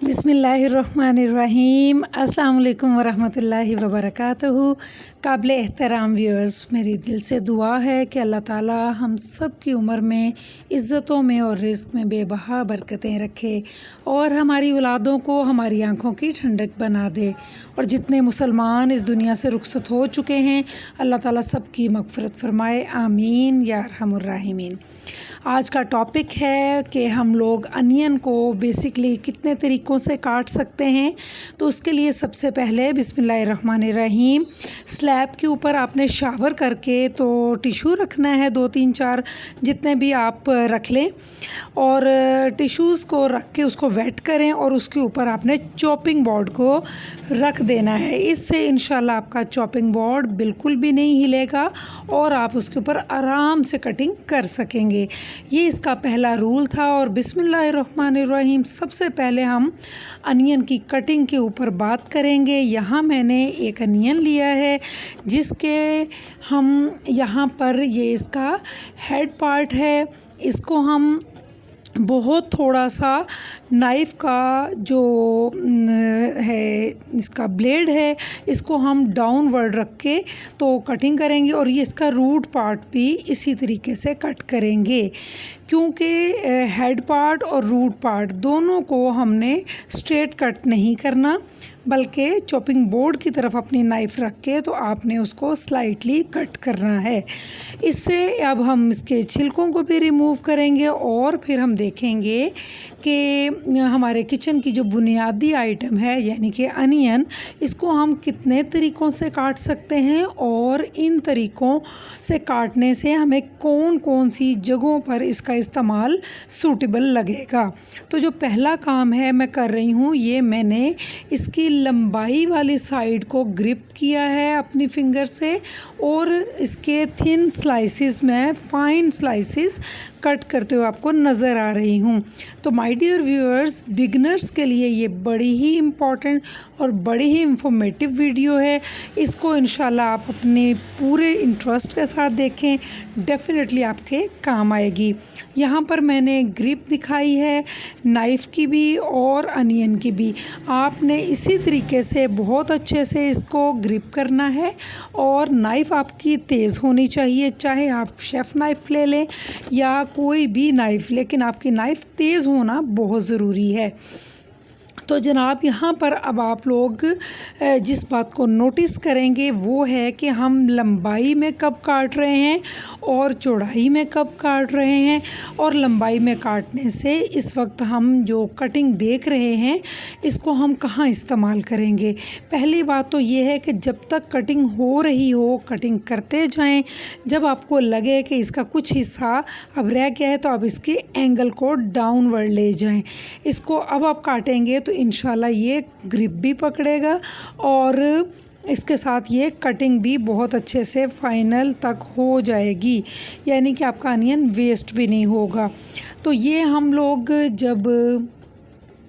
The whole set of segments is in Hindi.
बिस्मिल्लाहिर्रहमानिर्रहीम। अस्सलाम वालेकुम वरहमतुल्लाहि वबरकातुहू। काबिल एहतराम व्यूअर्स, मेरी दिल से दुआ है कि अल्लाह ताला हम सब की उम्र में इज़्ज़तों में और रिज़्क़ में बेबहा बरकतें रखे और हमारी औलादों को हमारी आँखों की ठंडक बना दे। और जितने मुसलमान इस दुनिया से रुखसत हो चुके हैं, अल्लाह ताला सब की मग़फ़िरत फ़रमाए, आमीन या अरहमुर राहिमीन। आज का टॉपिक है कि हम लोग अनियन को बेसिकली कितने तरीक़ों से काट सकते हैं। तो उसके लिए सबसे पहले बिस्मिल्लाहिर्रहमानिर्रहीम, स्लैब के ऊपर आपने शावर करके तो टिशू रखना है, 2-3-4 जितने भी आप रख लें, और टिश्यूज़ को रख के उसको वेट करें और उसके ऊपर आपने चॉपिंग बोर्ड को रख देना है। इससे इंशाल्लाह आपका चॉपिंग बोर्ड बिल्कुल भी नहीं हिलेगा और आप उसके ऊपर आराम से कटिंग कर सकेंगे। ये इसका पहला रूल था। और बिस्मिल्लाहिर्रहमानिर्रहीम, सबसे पहले हम अनियन की कटिंग के ऊपर बात करेंगे। यहाँ मैंने एक अनियन लिया है जिसके हम यहाँ पर ये इसका हेड पार्ट है, इसको हम बहुत थोड़ा सा नाइफ़ का जो है इसका ब्लेड है, इसको हम डाउनवर्ड रख के तो कटिंग करेंगे। और ये इसका रूट पार्ट भी इसी तरीके से कट करेंगे, क्योंकि हेड पार्ट और रूट पार्ट दोनों को हमने स्ट्रेट कट नहीं करना, बल्कि चॉपिंग बोर्ड की तरफ अपनी नाइफ़ रख के तो आपने उसको स्लाइटली कट करना है। इससे अब हम इसके छिलकों को भी रिमूव करेंगे और फिर हम देखेंगे कि हमारे किचन की जो बुनियादी आइटम है यानी कि अनियन, इसको हम कितने तरीक़ों से काट सकते हैं और इन तरीक़ों से काटने से हमें कौन कौन सी जगहों पर इसका इस्तेमाल सूटेबल लगेगा। तो जो पहला काम है मैं कर रही हूँ, ये मैंने इसकी लंबाई वाली साइड को ग्रिप किया है अपनी फिंगर से और इसके थिन स्लाइसेस में फाइन स्लाइसेस कट करते हुए आपको नज़र आ रही हूँ। तो माय डियर व्यूअर्स, बिगनर्स के लिए ये बड़ी ही इम्पॉर्टेंट और बड़ी ही इंफॉर्मेटिव वीडियो है। इसको इंशाल्लाह आप अपने पूरे इंटरेस्ट के साथ देखें, डेफिनेटली आपके काम आएगी। यहाँ पर मैंने ग्रिप दिखाई है नाइफ़ की भी और अनियन की भी। आपने इसी तरीके से बहुत अच्छे से इसको ग्रिप करना है और नाइफ़ आपकी तेज़ होनी चाहिए, चाहे आप शेफ़ नाइफ़ ले लें या कोई भी नाइफ़, लेकिन आपकी नाइफ़ तेज़ होना बहुत ज़रूरी है। तो जनाब, यहाँ पर अब आप लोग जिस बात को नोटिस करेंगे वो है कि हम लंबाई में कब काट रहे हैं और चौड़ाई में कब काट रहे हैं। और लंबाई में काटने से इस वक्त हम जो कटिंग देख रहे हैं इसको हम कहाँ इस्तेमाल करेंगे। पहली बात तो ये है कि जब तक कटिंग हो रही हो कटिंग करते जाएं। जब आपको लगे कि इसका कुछ हिस्सा अब रह गया है तो आप इसके एंगल को डाउनवर्ड ले जाएं। इसको अब आप काटेंगे तो इंशाल्लाह ये ग्रिप भी पकड़ेगा और इसके साथ ये कटिंग भी बहुत अच्छे से फाइनल तक हो जाएगी, यानी कि आपका अनियन वेस्ट भी नहीं होगा। तो ये हम लोग जब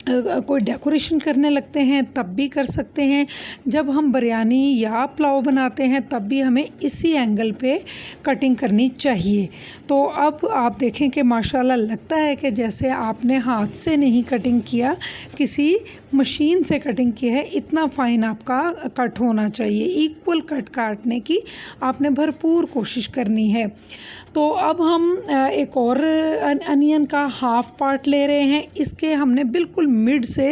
कोई डेकोरेशन करने लगते हैं तब भी कर सकते हैं, जब हम बिरयानी या पुलाव बनाते हैं तब भी हमें इसी एंगल पे कटिंग करनी चाहिए। तो अब आप देखें कि माशाल्लाह लगता है कि जैसे आपने हाथ से नहीं कटिंग किया, किसी मशीन से कटिंग की है। इतना फ़ाइन आपका कट होना चाहिए, इक्वल कट काटने की आपने भरपूर कोशिश करनी है। तो अब हम एक और अनियन का हाफ़ पार्ट ले रहे हैं। इसके हमने बिल्कुल मिड से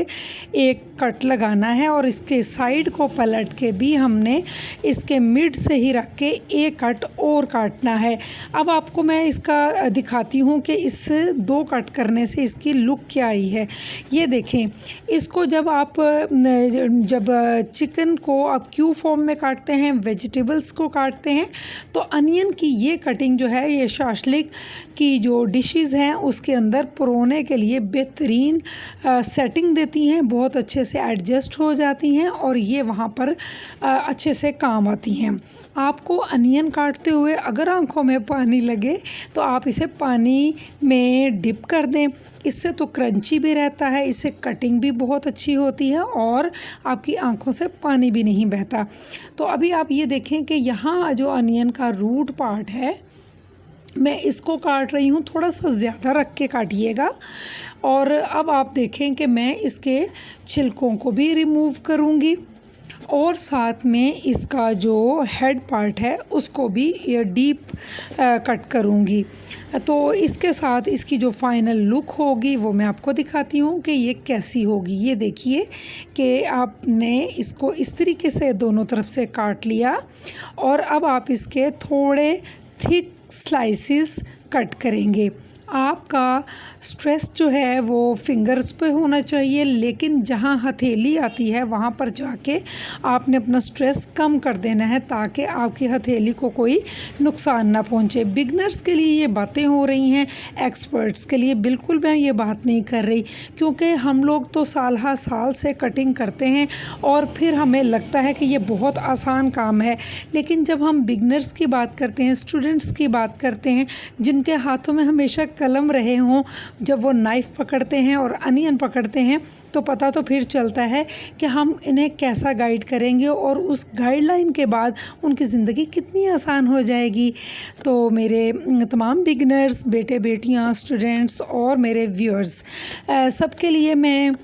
एक कट लगाना है और इसके साइड को पलट के भी हमने इसके मिड से ही रख के एक कट और काटना है। अब आपको मैं इसका दिखाती हूँ कि इस 2 कट करने से इसकी लुक क्या आई है। ये देखें, इसको जब आप चिकन को आप क्यू फॉर्म में काटते हैं, वेजिटेबल्स को काटते हैं, तो अनियन की ये कटिंग जो है ये शाशलिक की जो डिशेस हैं उसके अंदर परोने के लिए बेहतरीन सेटिंग देती हैं, बहुत अच्छे से एडजस्ट हो जाती हैं और ये वहाँ पर अच्छे से काम आती हैं। आपको अनियन काटते हुए अगर आंखों में पानी लगे तो आप इसे पानी में डिप कर दें, इससे तो क्रंची भी रहता है, इससे कटिंग भी बहुत अच्छी होती है और आपकी आंखों से पानी भी नहीं बहता। तो अभी आप ये देखें कि यहाँ जो अनियन का रूट पार्ट है मैं इसको काट रही हूँ, थोड़ा सा ज़्यादा रख के काटिएगा। और अब आप देखें कि मैं इसके छिलकों को भी रिमूव करूँगी और साथ में इसका जो हेड पार्ट है उसको भी ये डीप कट करूँगी। तो इसके साथ इसकी जो फाइनल लुक होगी वो मैं आपको दिखाती हूँ कि ये कैसी होगी। ये देखिए कि आपने इसको इस तरीके से दोनों तरफ से काट लिया और अब आप इसके थोड़े थिक स्लाइसेस कट करेंगे। आपका स्ट्रेस जो है वो फिंगर्स पे होना चाहिए, लेकिन जहाँ हथेली आती है वहाँ पर जाके आपने अपना स्ट्रेस कम कर देना है ताकि आपकी हथेली को कोई नुकसान ना पहुँचे। बिगनर्स के लिए ये बातें हो रही हैं, एक्सपर्ट्स के लिए बिल्कुल मैं ये बात नहीं कर रही, क्योंकि हम लोग तो साल हर साल से कटिंग करते हैं और फिर हमें लगता है कि ये बहुत आसान काम है। लेकिन जब हम बिगनर्स की बात करते हैं, स्टूडेंट्स की बात करते हैं, जिनके हाथों में हमेशा कलम रहे हों, जब वो नाइफ़ पकड़ते हैं और अनियन पकड़ते हैं तो पता तो फिर चलता है कि हम इन्हें कैसा गाइड करेंगे और उस गाइडलाइन के बाद उनकी ज़िंदगी कितनी आसान हो जाएगी। तो मेरे तमाम बिगिनर्स, बेटे बेटियां, स्टूडेंट्स और मेरे व्यूअर्स, सबके लिए मैं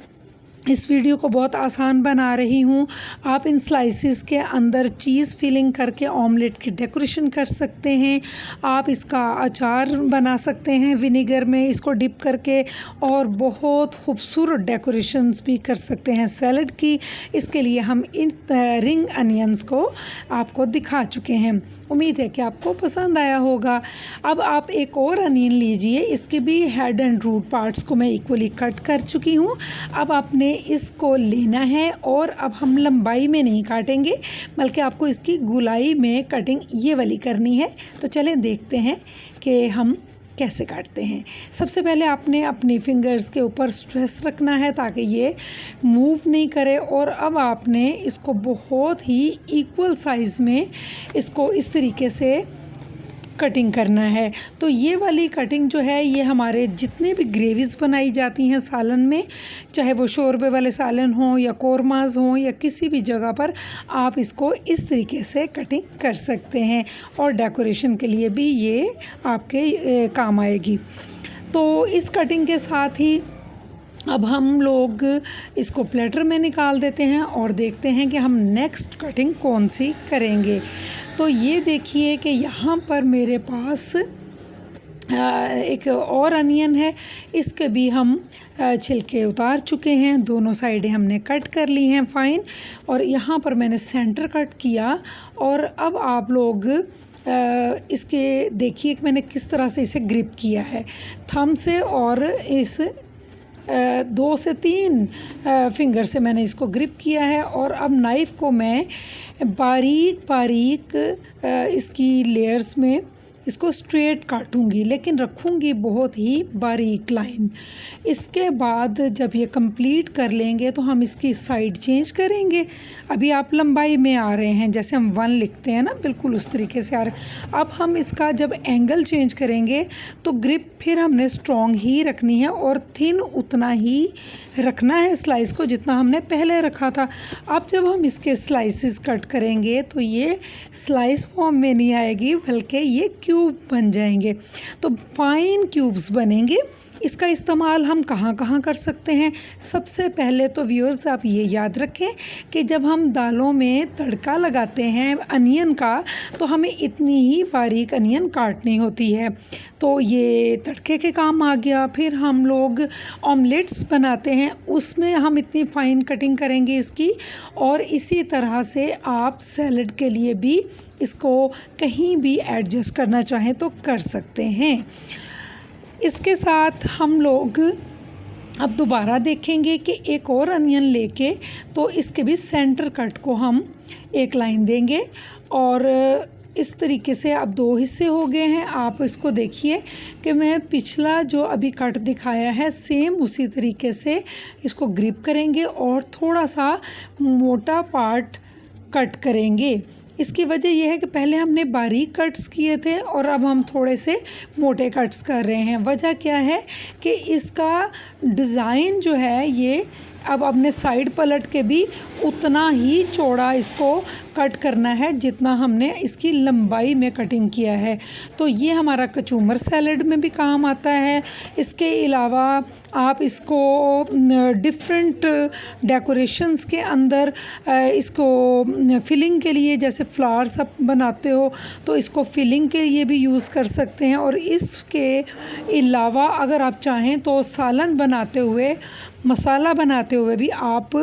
इस वीडियो को बहुत आसान बना रही हूँ। आप इन स्लाइसेस के अंदर चीज़ फिलिंग करके ऑमलेट की डेकोरेशन कर सकते हैं। आप इसका अचार बना सकते हैं विनेगर में इसको डिप करके, और बहुत खूबसूरत डेकोरेशंस भी कर सकते हैं सैलड की। इसके लिए हम इन रिंग अनियंस को आपको दिखा चुके हैं। उम्मीद है कि आपको पसंद आया होगा। अब आप एक और अनियन लीजिए, इसके भी हेड एंड रूट पार्ट्स को मैं इक्वली कट कर चुकी हूँ। अब आपने इसको लेना है और अब हम लंबाई में नहीं काटेंगे, बल्कि आपको इसकी गोलाई में कटिंग ये वाली करनी है। तो चलें देखते हैं कि हम कैसे काटते हैं। सबसे पहले आपने अपनी फिंगर्स के ऊपर स्ट्रेस रखना है ताकि ये मूव नहीं करे, और अब आपने इसको बहुत ही इक्वल साइज़ में इसको इस तरीके से कटिंग करना है। तो ये वाली कटिंग जो है ये हमारे जितने भी ग्रेवीज़ बनाई जाती हैं सालन में, चाहे वो शोरबे वाले सालन हों या कोरमाज हों या किसी भी जगह पर, आप इसको इस तरीके से कटिंग कर सकते हैं और डेकोरेशन के लिए भी ये आपके काम आएगी। तो इस कटिंग के साथ ही अब हम लोग इसको प्लेटर में निकाल देते हैं और देखते हैं कि हम नेक्स्ट कटिंग कौन सी करेंगे। तो ये देखिए कि यहाँ पर मेरे पास एक और अनियन है, इसके भी हम छिलके उतार चुके हैं, दोनों साइडें हमने कट कर ली हैं फाइन, और यहाँ पर मैंने सेंटर कट किया। और अब आप लोग इसके देखिए कि मैंने किस तरह से इसे ग्रिप किया है थंब से, और इस 2 से 3 फिंगर से मैंने इसको ग्रिप किया है। और अब नाइफ़ को मैं बारीक बारीक इसकी लेयर्स में इसको स्ट्रेट काटूंगी, लेकिन रखूंगी बहुत ही बारीक लाइन। इसके बाद जब ये कंप्लीट कर लेंगे तो हम इसकी साइड चेंज करेंगे। अभी आप लंबाई में आ रहे हैं, जैसे हम 1 लिखते हैं ना, बिल्कुल उस तरीके से आ रहे। अब हम इसका जब एंगल चेंज करेंगे तो ग्रिप फिर हमने स्ट्रॉन्ग ही रखनी है और थिन उतना ही रखना है स्लाइस को जितना हमने पहले रखा था। अब जब हम इसके स्लाइसेस कट करेंगे तो ये स्लाइस फॉर्म में नहीं आएगी, बल्कि ये क्यूब बन जाएंगे। तो फाइन क्यूब्स बनेंगे। इसका इस्तेमाल हम कहाँ कहाँ कर सकते हैं? सबसे पहले तो व्यूअर्स आप ये याद रखें कि जब हम दालों में तड़का लगाते हैं अनियन का, तो हमें इतनी ही बारीक अनियन काटनी होती है। तो ये तड़के के काम आ गया। फिर हम लोग ऑमलेट्स बनाते हैं, उसमें हम इतनी फ़ाइन कटिंग करेंगे इसकी। और इसी तरह से आप सैलड के लिए भी इसको कहीं भी एडजस्ट करना चाहें तो कर सकते हैं। इसके साथ हम लोग अब दोबारा देखेंगे कि एक और अनियन लेके तो इसके भी सेंटर कट को हम एक लाइन देंगे, और इस तरीके से अब 2 हिस्से हो गए हैं। आप इसको देखिए कि मैं पिछला जो अभी कट दिखाया है सेम उसी तरीके से इसको ग्रिप करेंगे और थोड़ा सा मोटा पार्ट कट करेंगे। इसकी वजह यह है कि पहले हमने बारीक कट्स किए थे और अब हम थोड़े से मोटे कट्स कर रहे हैं। वजह क्या है कि इसका डिज़ाइन जो है ये अब अपने साइड पलट के भी उतना ही चौड़ा इसको कट करना है जितना हमने इसकी लंबाई में कटिंग किया है। तो ये हमारा कचूमर सैलड में भी काम आता है। इसके अलावा आप इसको डिफरेंट डेकोरेशंस के अंदर इसको फिलिंग के लिए, जैसे फ्लावर्स आप बनाते हो तो इसको फिलिंग के लिए भी यूज़ कर सकते हैं। और इसके अलावा अगर आप चाहें तो सालन बनाते हुए, मसाला बनाते हुए भी आप,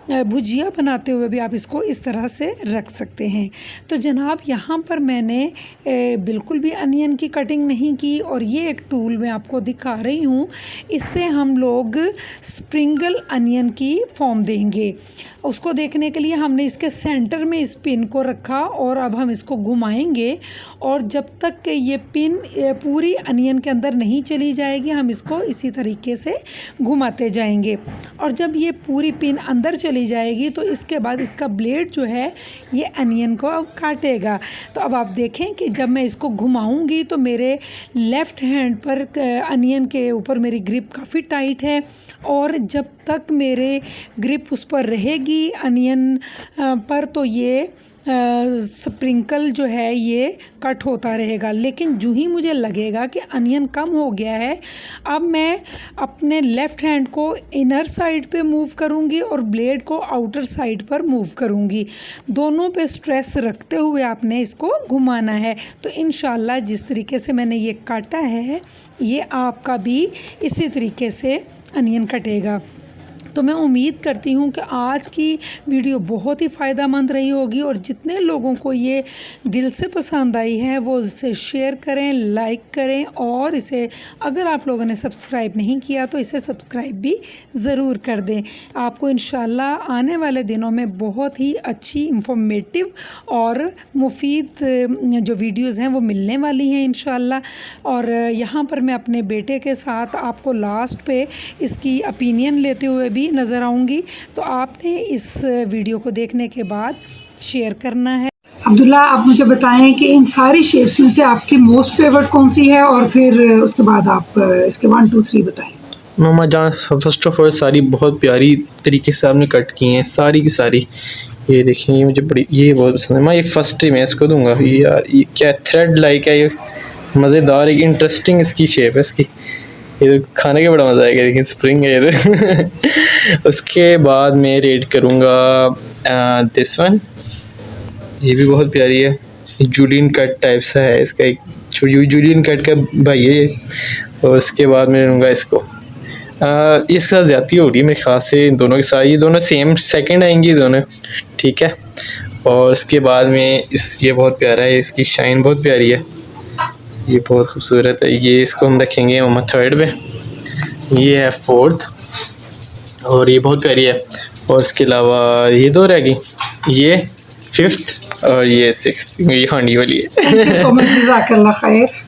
भुजिया बनाते हुए भी आप इसको इस तरह से रख सकते हैं। तो जनाब यहाँ पर मैंने बिल्कुल भी अनियन की कटिंग नहीं की, और ये एक टूल मैं आपको दिखा रही हूँ, इससे हम लोग स्प्रिंगल अनियन की फॉर्म देंगे। उसको देखने के लिए हमने इसके सेंटर में इस पिन को रखा और अब हम इसको घुमाएंगे, और जब तक कि ये पिन पूरी अनियन के अंदर नहीं चली जाएगी हम इसको इसी तरीके से घुमाते जाएंगे। और जब ये पूरी पिन अंदर चली जाएगी तो इसके बाद इसका ब्लेड जो है ये अनियन को अब काटेगा। तो अब आप देखें कि जब मैं इसको घुमाऊंगी तो मेरे लेफ़्ट हैंड पर अनियन के ऊपर मेरी ग्रिप काफ़ी टाइट है, और जब तक मेरे ग्रिप उस पर रहेगी अनियन पर तो ये स्प्रिंकल जो है ये कट होता रहेगा। लेकिन जो ही मुझे लगेगा कि अनियन कम हो गया है, अब मैं अपने लेफ़्ट हैंड को इनर साइड पे मूव करूँगी और ब्लेड को आउटर साइड पर मूव करूँगी। दोनों पे स्ट्रेस रखते हुए आपने इसको घुमाना है। तो इंशाल्लाह जिस तरीके से मैंने ये काटा है ये आपका भी इसी तरीके से अनियन कटेगा। तो मैं उम्मीद करती हूँ कि आज की वीडियो बहुत ही फ़ायदेमंद रही होगी, और जितने लोगों को ये दिल से पसंद आई है वो इसे शेयर करें, लाइक करें, और इसे अगर आप लोगों ने सब्सक्राइब नहीं किया तो इसे सब्सक्राइब भी ज़रूर कर दें। आपको इंशाल्लाह आने वाले दिनों में बहुत ही अच्छी इंफॉर्मेटिव और मुफीद जो वीडियोज़ हैं वो मिलने वाली हैं इंशाल्लाह। और यहाँ पर मैं अपने बेटे के साथ आपको लास्ट पे इसकी ओपिनियन लेते हुए भी नज़र आऊँगी, तो आपने इस वीडियो को देखने के बाद शेयर करना है। अब्दुल्ला, आप मुझे बताएं कि इन सारी शेप्स में से आपकी मोस्ट फेवरेट कौन सी है, और फिर उसके बाद आप इसके 1 2 3 बताएं। मामा जान, फर्स्ट ऑफ ऑल सारी बहुत प्यारी तरीके से आपने कट की हैं, सारी की सारी। ये देखें, ये मुझे ये बहुत पसंद है। मैं ये फर्स्ट टाइम मैं इसको दूंगा। ये यार ये क्या थ्रेड लाइक है, ये मज़ेदार, एक इंटरेस्टिंग इसकी शेप है इसकी। ये तो खाने का बड़ा मज़ा आएगा, लेकिन स्प्रिंग है ये तो। उसके बाद मैं रेड करूँगा दिस वन, ये भी बहुत प्यारी है। जूलियन कट टाइप सा है इसका, एक जूलियन कट का भाई है ये। और उसके बाद मैं लूँगा इसको, इसके साथ ज़्यादती हो रही है मेरे ख्याल से इन दोनों के साथ। ये दोनों सेम सेकंड आएंगी दोनों, ठीक है। और उसके बाद में ये बहुत प्यारा है, इसकी शाइन बहुत प्यारी है, ये बहुत खूबसूरत है। ये इसको हम रखेंगे मामा थर्ड पे, ये है फोर्थ, और ये बहुत प्यारी है। और इसके अलावा ये 2 रह गई, ये फिफ्थ और ये 6th, ये हांडी वाली है। थैंक यू सो मच, जज़ाकल्लाह खैर।